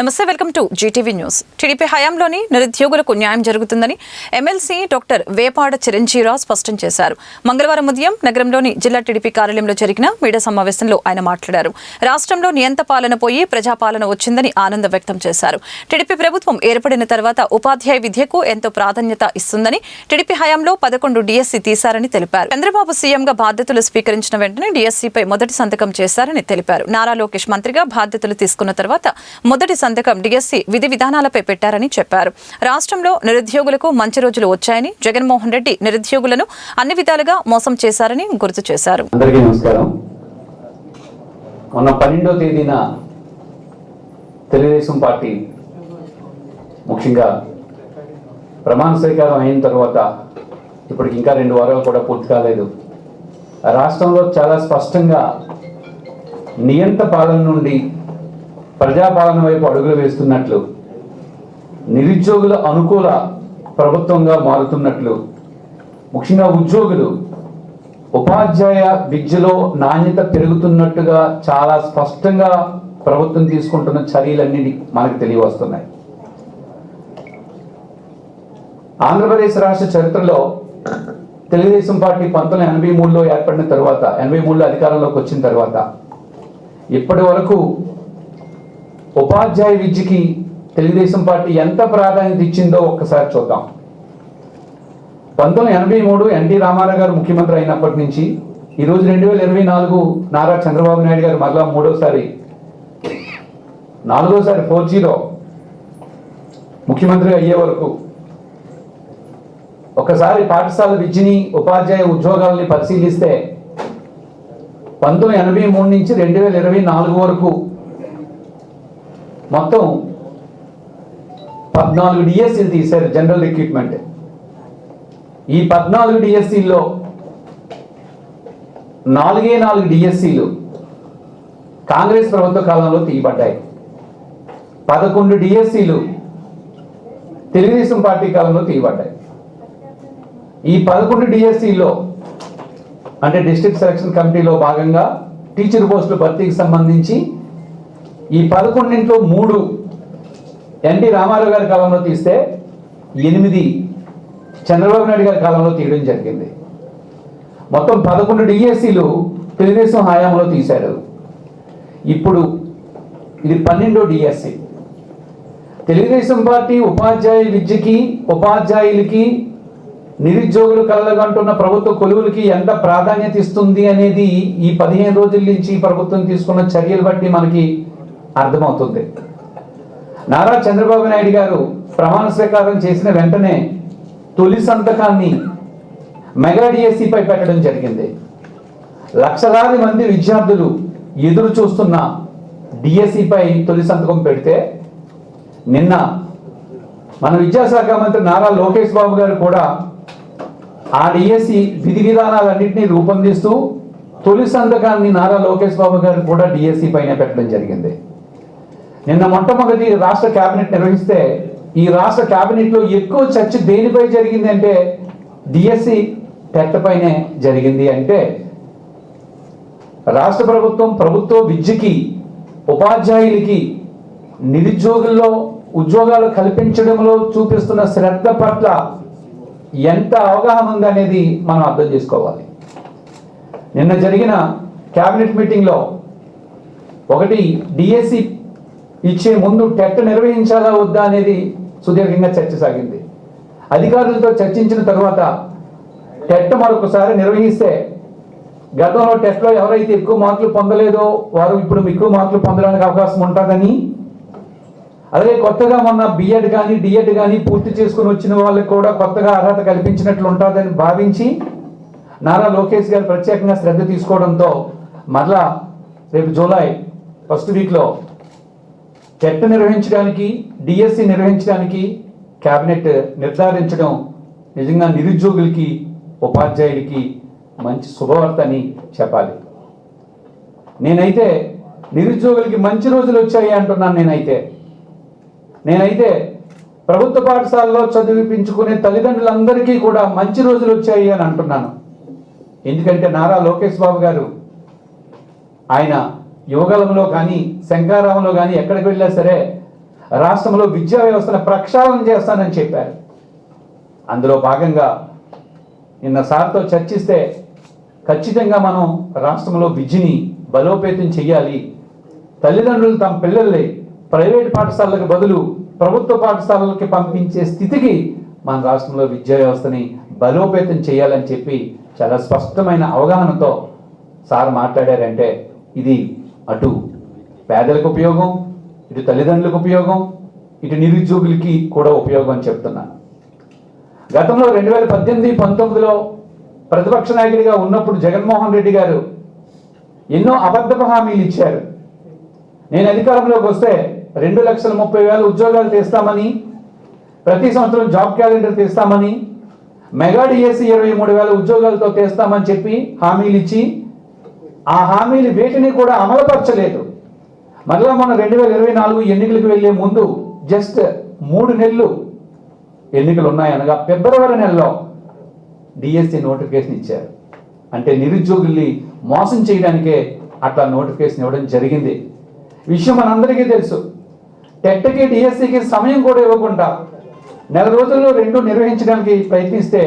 నమస్తే, welcome to Zee TV news. TDP హయాంలోని నిరుద్యోగులకు న్యాయం జరుగుతుందని ఎమ్మెల్సీ డాక్టర్ వేపాడ చిరంజీవిరావు స్పష్టం చేశారు. మంగళవారం ఉదయం నగరంలోని జిల్లా టీడీపీ కార్యాలయంలో జరిగిన మీడియా సమావేశంలో ఆయన మాట్లాడారు. రాష్ట్రంలో నియంత పాలన పోయి ప్రజాపాలన వచ్చిందని ఆనందం వ్యక్తం చేశారు. టీడీపీ ప్రభుత్వం ఏర్పడిన తర్వాత ఉపాధ్యాయ విద్యకు ఎంతో ప్రాధాన్యత ఇస్తుందని, టీడీపీ హయాంలో 11 డిఎస్సీ తీశారని తెలిపారు. చంద్రబాబు సీఎంగా బాధ్యతలు స్వీకరించిన వెంటనే డిఎస్సీపై మొదటి సంతకం చేశారని తెలిపారు. నారా లోకేష్ మంత్రిగా బాధ్యతలు తీసుకున్న తర్వాత మొదటి సంతకం డిఎస్సీ విధి విధానాలపై పెట్టారని చెప్పారు. రాష్ట్రంలో నిరుద్యోగులకు మంచి రోజులు వచ్చాయని, జగన్మోహన్ రెడ్డి నిరుద్యోగులను అన్ని విధాలుగా మోసం చేశారని గుర్తు చేశారు. అందరికీ నమస్కారం. మొన్న 12వ తేదీన తెలుగుదేశం పార్టీ ముఖ్యంగా ప్రమాణ స్వీకారం అయిన తర్వాత ఇప్పటికి ఇంకా 2 వారాలు కూడా పూర్తి కాలేదు. రాష్ట్రంలో చాలా స్పష్టంగా నియంత పాలన నుండి ప్రజాపాలన వైపు అడుగులు వేస్తున్నట్లు, నిరుద్యోగుల అనుకూల ప్రభుత్వంగా మారుతున్నట్లు, ముఖ్యంగా ఉద్యోగులు ఉపాధ్యాయ విద్యలో నాణ్యత పెరుగుతున్నట్టుగా చాలా స్పష్టంగా ప్రభుత్వం తీసుకుంటున్న చర్యలన్నీ మనకు తెలియవస్తున్నాయి. ఆంధ్రప్రదేశ్ రాష్ట్ర చరిత్రలో తెలుగుదేశం పార్టీ 1983లో ఏర్పడిన తర్వాత, 83లో అధికారంలోకి వచ్చిన తర్వాత ఇప్పటి వరకు ఉపాధ్యాయ విద్యకి తెలుగుదేశం పార్టీ ఎంత ప్రాధాన్యత ఇచ్చిందో ఒక్కసారి చూద్దాం. 1983 ఎన్టీ రామారావు గారు ముఖ్యమంత్రి అయినప్పటి నుంచి ఈరోజు 2024 నారా చంద్రబాబు నాయుడు గారు మరలా 4వ సారి 4-0 ముఖ్యమంత్రి అయ్యే వరకు ఒకసారి పాఠశాల విద్యని, ఉపాధ్యాయ ఉద్యోగాలని పరిశీలిస్తే 1983 నుంచి 2024 వరకు మొత్తం 14 డిఎస్సీలు తీశారు, జనరల్ రిక్రూట్మెంట్. ఈ 14 డిఎస్సీల్లో 4 డిఎస్సీలు కాంగ్రెస్ ప్రభుత్వ కాలంలో తీయబడ్డాయి. 11 డిఎస్సీలు తెలుగుదేశం పార్టీ కాలంలో తీయబడ్డాయి. ఈ 11 డిఎస్సీలో అంటే డిస్ట్రిక్ట్ సెలక్షన్ కమిటీలో భాగంగా టీచర్ పోస్టుల భర్తీకి సంబంధించి ఈ 11లో 3 ఎన్టీ రామారావు గారి కాలంలో తీస్తే 8 చంద్రబాబు నాయుడు గారి కాలంలో తీయడం జరిగింది. మొత్తం 11 డిఎస్సీలు తెలుగుదేశం హయాంలో తీశారు. ఇప్పుడు ఇది 12వ డిఎస్సీ. తెలుగుదేశం పార్టీ ఉపాధ్యాయ విద్యకి, ఉపాధ్యాయులకి, నిరుద్యోగులు కలగంటున్న ప్రభుత్వ కొలువులకి ఎంత ప్రాధాన్యత ఇస్తుంది అనేది ఈ 15 రోజుల నుంచి ప్రభుత్వం తీసుకున్న చర్యలు బట్టి మనకి అర్థమవుతుంది. నారా చంద్రబాబు నాయుడు గారు ప్రమాణ స్వీకారం చేసిన వెంటనే తొలి సంతకాన్ని మెగా డిఎస్సీపై పెట్టడం జరిగింది. లక్షలాది మంది విద్యార్థులు ఎదురు చూస్తున్న డిఎస్సీపై తొలి సంతకం పెడితే నిన్న మన విద్యాశాఖ మంత్రి నారా లోకేష్ బాబు గారు కూడా ఆ డిఎస్సీ విధి విధానాలన్నింటినీ రూపొందిస్తూ తొలి సంతకాన్ని నారా లోకేష్ బాబు గారు కూడా డిఎస్సీ పైన పెట్టడం జరిగింది. నిన్న మొట్టమొదటి రాష్ట్ర కేబినెట్ నిర్వహిస్తే ఈ రాష్ట్ర కేబినెట్లో ఎక్కువ చర్చ దేనిపై జరిగింది అంటే డిఎస్సీ టెట్ పైనే జరిగింది. అంటే రాష్ట్ర ప్రభుత్వం ప్రభుత్వ విద్యకి, ఉపాధ్యాయులకి, నిరుద్యోగుల్లో ఉద్యోగాలు కల్పించడంలో చూపిస్తున్న శ్రద్ధ పట్ల ఎంత అవగాహన ఉందనేది మనం అర్థం చేసుకోవాలి. నిన్న జరిగిన కేబినెట్ మీటింగ్లో ఒకటి డిఎస్సి ఇచ్చే ముందు టెట్ నిర్వహించాలా వద్దా అనేది సుదీర్ఘంగా చర్చ సాగింది. అధికారులతో చర్చించిన తర్వాత టెట్ మరొకసారి నిర్వహిస్తే గతంలో టెట్లో ఎవరైతే ఎక్కువ మార్కులు పొందలేదో వారు ఇప్పుడు ఎక్కువ మార్కులు పొందడానికి అవకాశం ఉంటుందని, అలాగే కొత్తగా మొన్న బిఎడ్ కానీ డిఎడ్ కానీ పూర్తి చేసుకుని వచ్చిన వాళ్ళకి కూడా కొత్తగా అర్హత కల్పించినట్లు ఉంటుందని భావించి నారా లోకేష్ గారు ప్రత్యేకంగా శ్రద్ధ తీసుకోవడంతో మరలా రేపు జూలై 1st వీక్లో టెట్ నిర్వహించడానికి, డిఎస్సి నిర్వహించడానికి కేబినెట్ నిర్ధారించడం నిజంగా నిరుద్యోగులకి, ఉపాధ్యాయులకి మంచి శుభవార్త అని చెప్పాలి. నేనైతే నిరుద్యోగులకి మంచి రోజులు వచ్చాయి అంటున్నాను. నేనైతే ప్రభుత్వ పాఠశాలలో చదివించుకునే తల్లిదండ్రులందరికీ కూడా మంచి రోజులు వచ్చాయి అని అంటున్నాను. ఎందుకంటే నారా లోకేష్ బాబు గారు ఆయన యువగలంలో కానీ శంకారామంలో కానీ ఎక్కడికి వెళ్ళా సరే రాష్ట్రంలో విద్యా వ్యవస్థను ప్రక్షాళన చేస్తానని చెప్పారు. అందులో భాగంగా నిన్న సార్తో చర్చిస్తే ఖచ్చితంగా మనం రాష్ట్రంలో విద్యని బలోపేతం చేయాలి, తల్లిదండ్రులు తమ పిల్లల్ని ప్రైవేట్ పాఠశాలలకు బదులు ప్రభుత్వ పాఠశాలలకి పంపించే స్థితికి మన రాష్ట్రంలో విద్యా వ్యవస్థని బలోపేతం చేయాలని చెప్పి చాలా స్పష్టమైన అవగాహనతో సార్ మాట్లాడారంటే ఇది అటు పేదలకు ఉపయోగం, ఇటు తల్లిదండ్రులకు ఉపయోగం, ఇటు నిరుద్యోగులకి కూడా ఉపయోగం అని చెప్తున్నాను. గతంలో 2018-19లో ప్రతిపక్ష నాయకుడిగా ఉన్నప్పుడు జగన్మోహన్ రెడ్డి గారు ఎన్నో అబద్ధపు హామీలు ఇచ్చారు. నేను అధికారంలోకి వస్తే 2,30,000 ఉద్యోగాలు తెస్తామని, ప్రతి సంవత్సరం జాబ్ క్యాలెండర్ తెస్తామని, మెగా డిఎస్సి 23,000 ఉద్యోగాలతో తెస్తామని చెప్పి హామీలు ఇచ్చి ఆ హామీలు వేటిని కూడా అమలుపరచలేదు. మళ్ళా మన 2024 ఎన్నికలకు వెళ్లే ముందు జస్ట్ 3 నెలలు ఎన్నికలు ఉన్నాయనగా ఫిబ్రవరి నెలలో డిఎస్సి నోటిఫికేషన్ ఇచ్చారు. అంటే నిరుద్యోగుల్ని మోసం చేయడానికే అట్లా నోటిఫికేషన్ ఇవ్వడం జరిగింది. విషయం మనందరికీ తెలుసు. టెట్కి డిఎస్సికి సమయం కూడా ఇవ్వకుండా నెల రోజుల్లో 2 నిర్వహించడానికి ప్రయత్నిస్తే